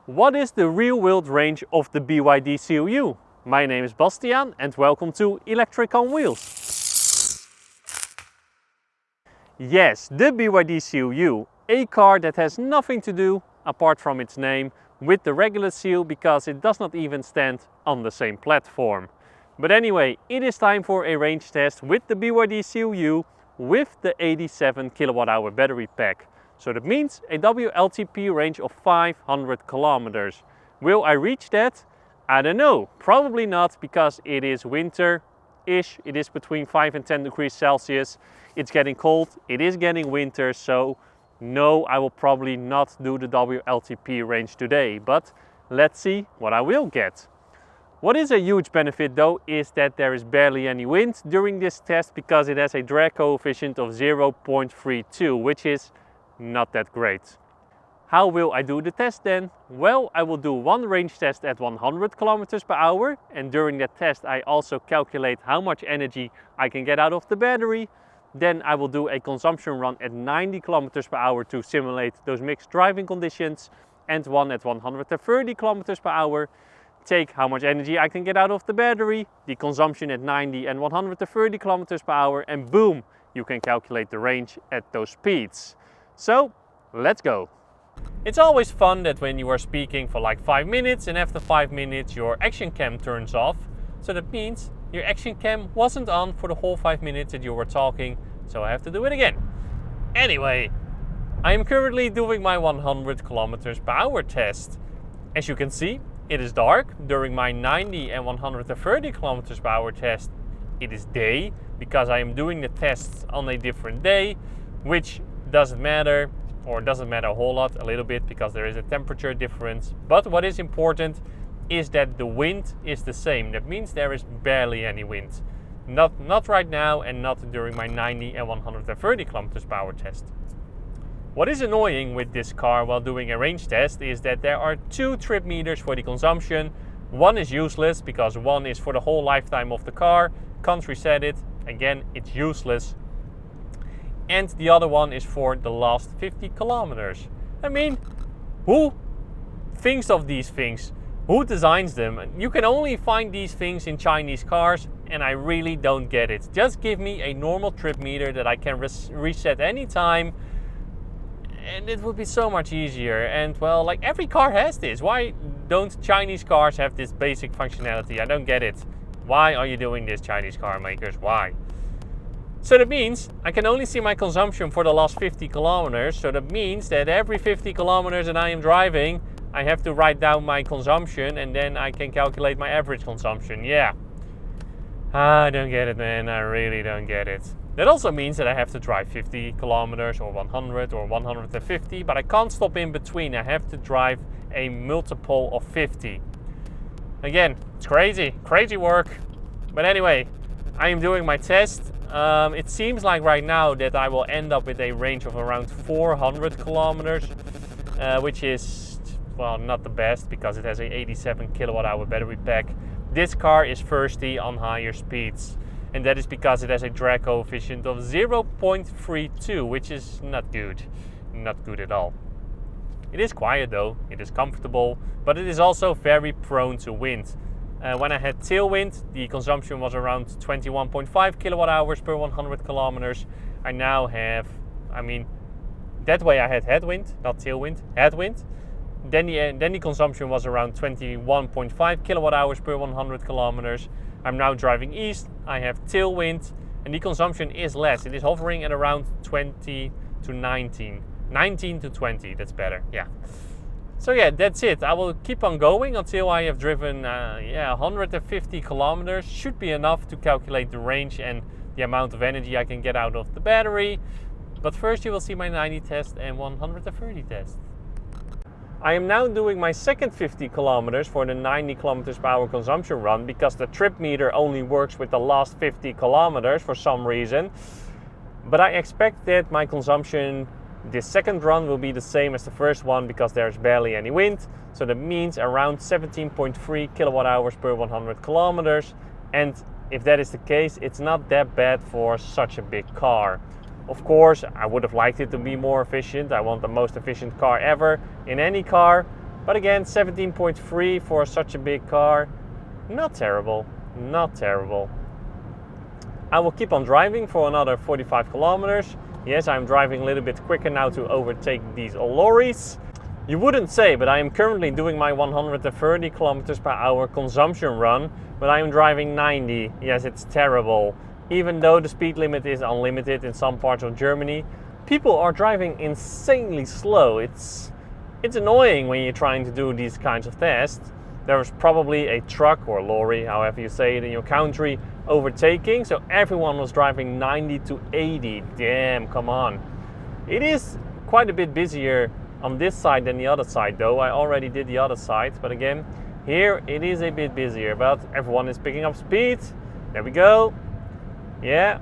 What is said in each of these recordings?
What is the real-world range of the BYD Seal U? My name is Bastiaan and welcome to Electric on Wheels. Yes, the BYD Seal U, a car that has nothing to do, apart from its name, with the regular Seal because it does not even stand on the same platform. But anyway, it is time for a range test with the BYD Seal U with the 87 kWh battery pack. So that means a WLTP range of 500 kilometers. Will I reach that? I don't know. Probably not, because it is winter-ish. It is between 5 and 10 degrees Celsius. It's getting cold. It is getting winter. So no, I will probably not do the WLTP range today. But let's see what I will get. What is a huge benefit though is that there is barely any wind during this test because it has a drag coefficient of 0.32, which is not that great. How will I do the test then? Well, I will do one range test at 100 kilometers per hour, and during that test I also calculate how much energy I can get out of the battery. Then I will do a consumption run at 90 kilometers per hour to simulate those mixed driving conditions, and one at 130 kilometers per hour. Take how much energy I can get out of the battery, the consumption at 90 and 130 kilometers per hour, and boom, you can calculate the range at those speeds. So, let's go. It's always fun that when you are speaking for like 5 minutes and after 5 minutes your action cam turns off. So that means your action cam wasn't on for the whole 5 minutes that you were talking, so I have to do it again. Anyway, I am currently doing my 100 kilometers per hour test. As you can see, it is dark. During my 90 and 130 kilometers per hour test, it is day, because I am doing the tests on a different day, which doesn't matter, or doesn't matter a whole lot, a little bit, because there is a temperature difference. But what is important is that the wind is the same. That means there is barely any wind. Not right now, and not during my 90 and 130 kilometers per hour test. What is annoying with this car while doing a range test is that there are 2 trip meters for the consumption. One is useless because one is for the whole lifetime of the car. Can't reset it. Again, it's useless. And the other one is for the last 50 kilometers. I mean, who thinks of these things? Who designs them? You can only find these things in Chinese cars, and I really don't get it. Just give me a normal trip meter that I can reset anytime, and it would be so much easier. And well, like, every car has this. Why don't Chinese cars have this basic functionality? I don't get it. Why are you doing this, Chinese car makers? Why? So that means I can only see my consumption for the last 50 kilometers. So that means that every 50 kilometers that I am driving, I have to write down my consumption, and then I can calculate my average consumption. Yeah. I don't get it, man. I really don't get it. That also means that I have to drive 50 kilometers or 100 or 150, but I can't stop in between. I have to drive a multiple of 50. Again, it's crazy work. But anyway, I am doing my test. It seems like right now that I will end up with a range of around 400 kilometers, which is, well, not the best because it has a 87 kilowatt hour battery pack. This car is thirsty on higher speeds, and that is because it has a drag coefficient of 0.32, which is not good at all. It is quiet though, it is comfortable, but it is also very prone to wind. When I had tailwind, the consumption was around 21.5 kilowatt hours per 100 kilometers. I now have, that way I had headwind, not tailwind, headwind. Then the consumption was around 21.5 kilowatt hours per 100 kilometers. I'm now driving east, I have tailwind, and the consumption is less. It is hovering at around 20 to 19. 19 to 20, that's better, yeah. So yeah, that's it. I will keep on going until I have driven 150 kilometers. Should be enough to calculate the range and the amount of energy I can get out of the battery. But first you will see my 90 test and 130 test. I am now doing my second 50 kilometers for the 90 kilometers per hour consumption run, because the trip meter only works with the last 50 kilometers for some reason. But I expect that my consumption this second run will be the same as the first one because there's barely any wind. So that means around 17.3 kilowatt hours per 100 kilometers. And if that is the case, it's not that bad for such a big car. Of course, I would have liked it to be more efficient. I want the most efficient car ever in any car. But again, 17.3 for such a big car, not terrible, not terrible. I will keep on driving for another 45 kilometers. Yes, I'm driving a little bit quicker now to overtake these lorries. You wouldn't say, but I am currently doing my 130 kilometers per hour consumption run, but I am driving 90. Yes, it's terrible. Even though the speed limit is unlimited in some parts of Germany, people are driving insanely slow. It's annoying when you're trying to do these kinds of tests. There was probably a truck or lorry, however you say it in your country, overtaking, so everyone was driving 90 to 80. Damn, come on. It is quite a bit busier on this side than the other side though. I already did the other side, but again, here it is a bit busier, but everyone is picking up speed. There we go. Yeah,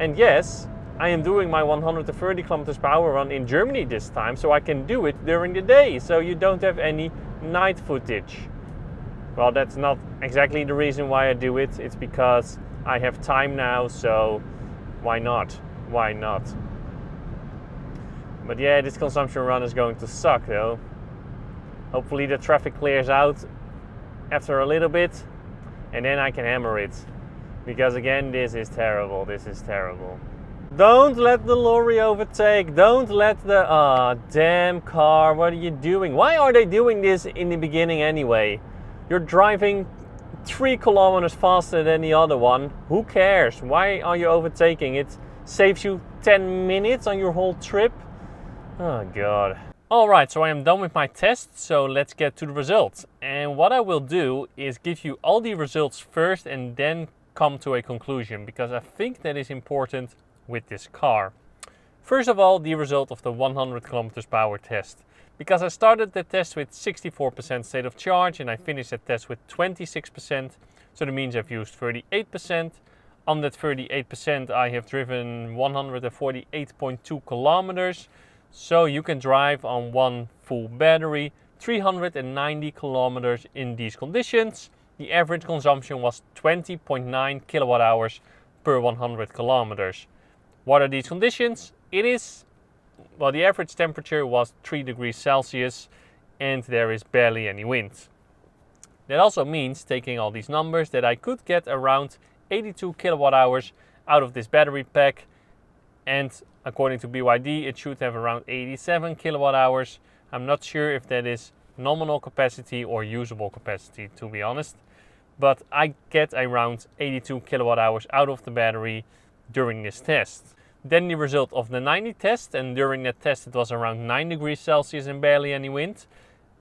and yes, I am doing my 130 kilometers per hour run in Germany this time, so I can do it during the day, so you don't have any night footage. Well, that's not exactly the reason why I do it. It's because I have time now, so why not? Why not? But yeah, this consumption run is going to suck though. Hopefully the traffic clears out after a little bit, and then I can hammer it. Because again, this is terrible, this is terrible. Don't let the lorry overtake. Don't let the damn car. What are you doing? Why are they doing this in the beginning anyway? You're driving 3 kilometers faster than the other one. Who cares? Why are you overtaking? It saves you 10 minutes on your whole trip. Oh god. Alright, so I am done with my test, so let's get to the results. And what I will do is give you all the results first and then come to a conclusion, because I think that is important with this car. First of all, the result of the 100 kilometers per hour test. Because I started the test with 64% state of charge and I finished the test with 26%, so that means I've used 38%. On that 38% I have driven 148.2 kilometers, so you can drive on one full battery 390 kilometers in these conditions. The average consumption was 20.9 kilowatt hours per 100 kilometers. What are these conditions? Well, the average temperature was 3 degrees Celsius and there is barely any wind. That also means, taking all these numbers, that I could get around 82 kilowatt hours out of this battery pack, and according to BYD it should have around 87 kilowatt hours. I'm not sure if that is nominal capacity or usable capacity, to be honest, but I get around 82 kilowatt hours out of the battery during this test. Then the result of the 90 test, and during that test it was around 9 degrees Celsius and barely any wind.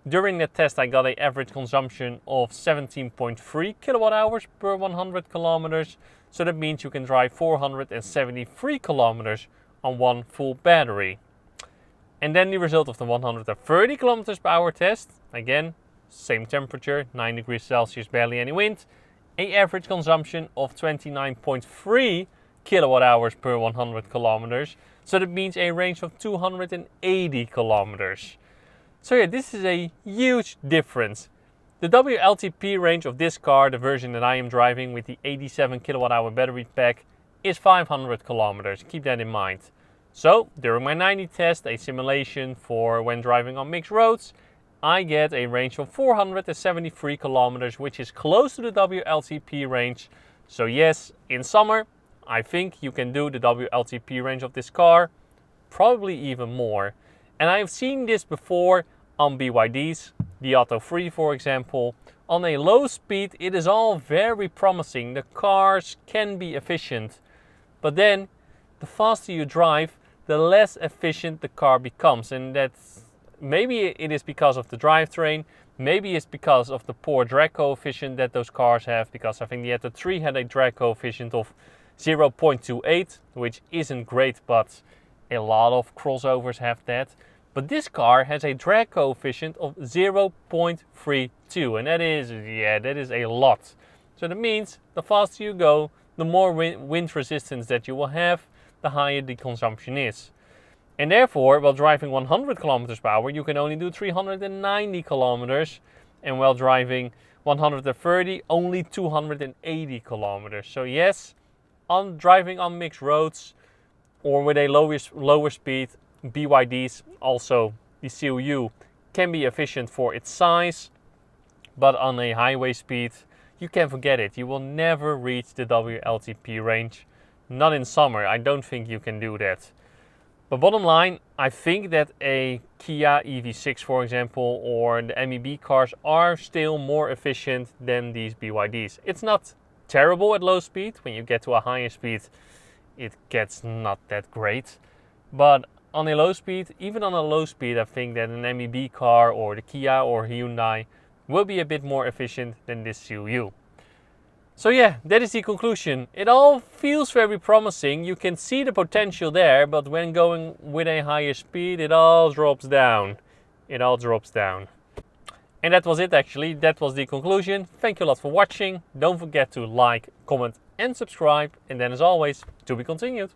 During that test I got an average consumption of 17.3 kilowatt hours per 100 kilometers, so that means you can drive 473 kilometers on one full battery. And then the result of the 130 kilometers per hour test, again, same temperature, 9 degrees Celsius, barely any wind, an average consumption of 29.3 kilowatt hours per 100 kilometers, so that means a range of 280 kilometers. So yeah, this is a huge difference. The WLTP range of this car, the version that I am driving with the 87 kilowatt hour battery pack, is 500 kilometers. Keep that in mind. So during my 90 test, a simulation for when driving on mixed roads, I get a range of 473 kilometers, which is close to the WLTP range. So yes, in summer, I think you can do the WLTP range of this car, probably even more. And I've seen this before on BYDs, the Auto 3 for example. On a low speed it is all very promising, the cars can be efficient. But then, the faster you drive, the less efficient the car becomes. And that's, maybe it is because of the drivetrain, maybe it's because of the poor drag coefficient that those cars have, because I think the Auto 3 had a drag coefficient of 0.28, which isn't great, but a lot of crossovers have that. But this car has a drag coefficient of 0.32, and that is a lot. So that means the faster you go, the more wind resistance that you will have, the higher the consumption is. And therefore, while driving 100 kilometers per hour, you can only do 390 kilometers, and while driving 130, only 280 kilometers. So yes, on driving on mixed roads or with a lower speed, BYDs, also the Seal U, can be efficient for its size, but on a highway speed, you can forget it. You will never reach the WLTP range. Not in summer, I don't think you can do that. But bottom line, I think that a Kia EV6, for example, or the MEB cars are still more efficient than these BYDs. It's not terrible at low speed. When you get to a higher speed, it gets not that great. But on a low speed, even on a low speed, I think that an MEB car or the Kia or Hyundai will be a bit more efficient than this Seal U. So yeah, that is the conclusion. It all feels very promising. You can see the potential there, but when going with a higher speed, it all drops down. It all drops down. And that was it actually. That was the conclusion. Thank you a lot for watching. Don't forget to like, comment and subscribe. And then as always, to be continued.